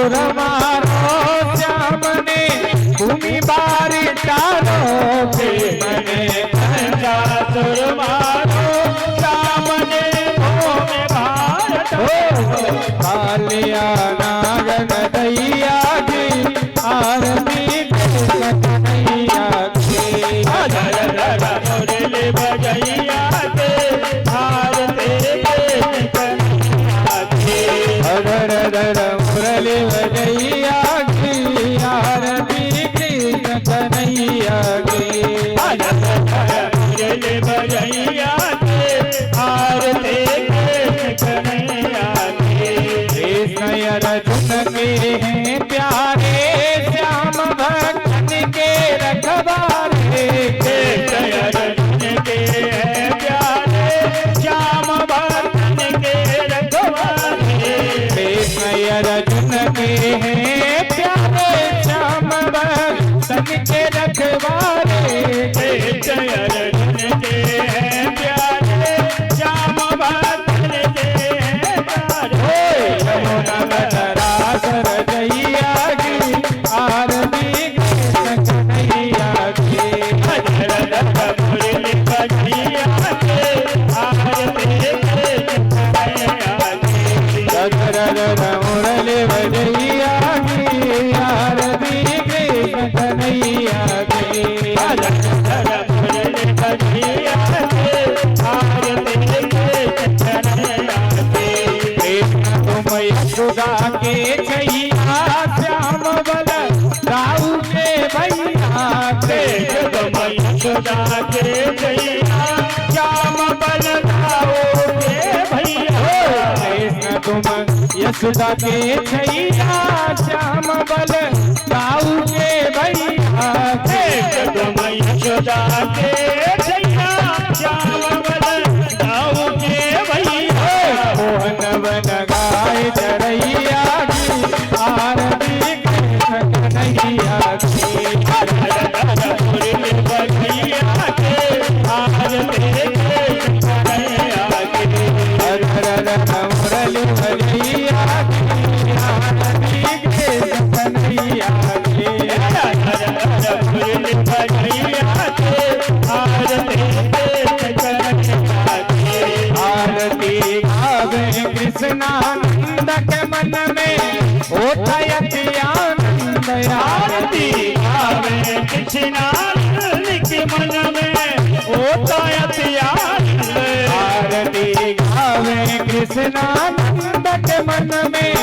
सुर मारो श्याम ने भूमि बारी टारो मने पंचा सुर मारो श्याम ने भूमि बारी टारो कालिया नागन दैया की आरती कन्हैया की मुरली बजैया के आरती कन्हैया की मुरली बजैया की आरती कृष्ण कन्हैया की मुरली बजैया के आरती कृष्ण कन्हैया की कृष्ण अर्जुन के हैं प्यारे श्याम भक्तन के रखवारे कृष्ण अर्जुन के हैं प्यारे श्याम भक्तन के रखवारे कृष्ण अर्जुन के हैं प्यारे श्याम भक्तन के रखवारे कृष्ण अर्जुन के हैं प्यारे श्याम भक्तन के हैं प्यारे यमुना बदरासर जैया की आरती कृष्ण कन्हैया की मुरली बजैया के आरती कृष्ण कन्हैया की मुरली बजैया की आरती कृष्ण कन्हैया की मुरली बजैया के आरती कृष्ण कन्हैया की कृष्ण तुम यशोदा के छैया श्याम बल राऊ के भैया कृष्ण तुम यशोदा के छैया श्याम बल राऊ के भैया कृष्ण तुम यशोदा के छैया श्याम बल राऊ के भैया कृष्ण तुम यशोदा के छैया श्याम बल राऊ के भैया मोहन बन गाय जरैया की आरती कृष्ण कन्हैया की मुरली बजैया के आरती कृष्ण कन्हैया की मुरली बजैया की आरती कृष्ण कन्हैया की मुरली बजैया के आरती कृष्ण कन्हैया की आरती गावे कृष्णानंद के मन में उठयति आनंद आरती गावे कृष्णानंद के मन में उठयति आनंद आरती गावे कृष्णानंद के मन में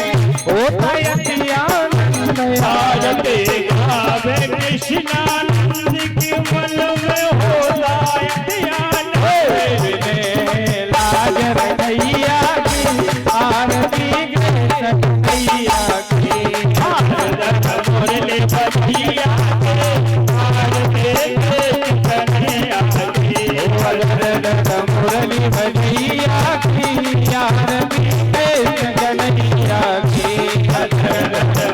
उठयति आनंद आरती गावे कृष्णानंद के मन में उठयति आनंद लाज रखैया की आरती कृष्ण कन्हैया की मुरली बजैया के आरती कृष्ण कन्हैया की मुरली बजैया की आरती कृष्ण कन्हैया की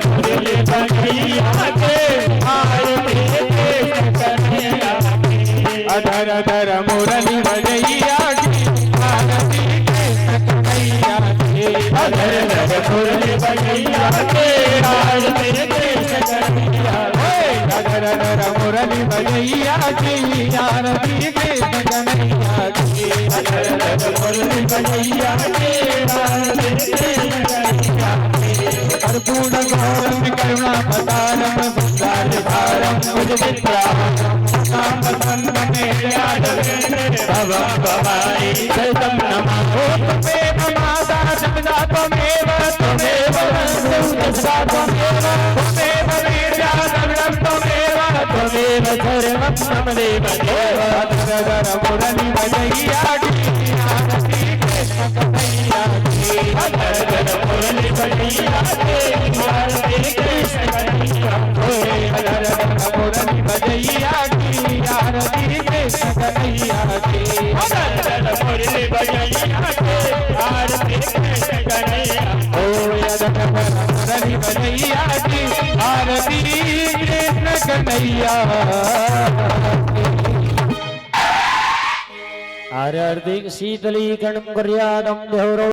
मुरली बजैया के आरती कृष्ण कन्हैया की अधर अधर मुरली बजैया की आरती कृष्ण कन्हैया की अधर अधर मुरली बजैया के आरती कृष्ण कन्हैया अधर अधर मुरली बजैया की आरती कृष्ण कन्हैया की अधर अधर मुरली बजैया के आरती कृष्ण कन्हैया की अर्पूर्ण गौरम करुणा पतारम संसार भारम मुझ विद्राम नाम बंद में यादव भवं भवाई सतम नमः त्वमेव माता जगदा त्वमेव त्वमेव वसुधा त्वमेव त्वमेव वीर्या सर्वं त्वमेव त्वमेव सर्वं त्वमेव देव धर मुरली बजैया की आरती कृष्ण कन्हैया की धर मुरली बजैया की आरती कृष्ण कन्हैया धर मुरली बजैया की आरती कृष्ण कन्हैया की मुरली बजैया की आरती कृष्ण कन्हैया मुरली बजैया की आरती कृष्ण कन्हैया। आरती शीतलीकरणं कुर्यादं देवरो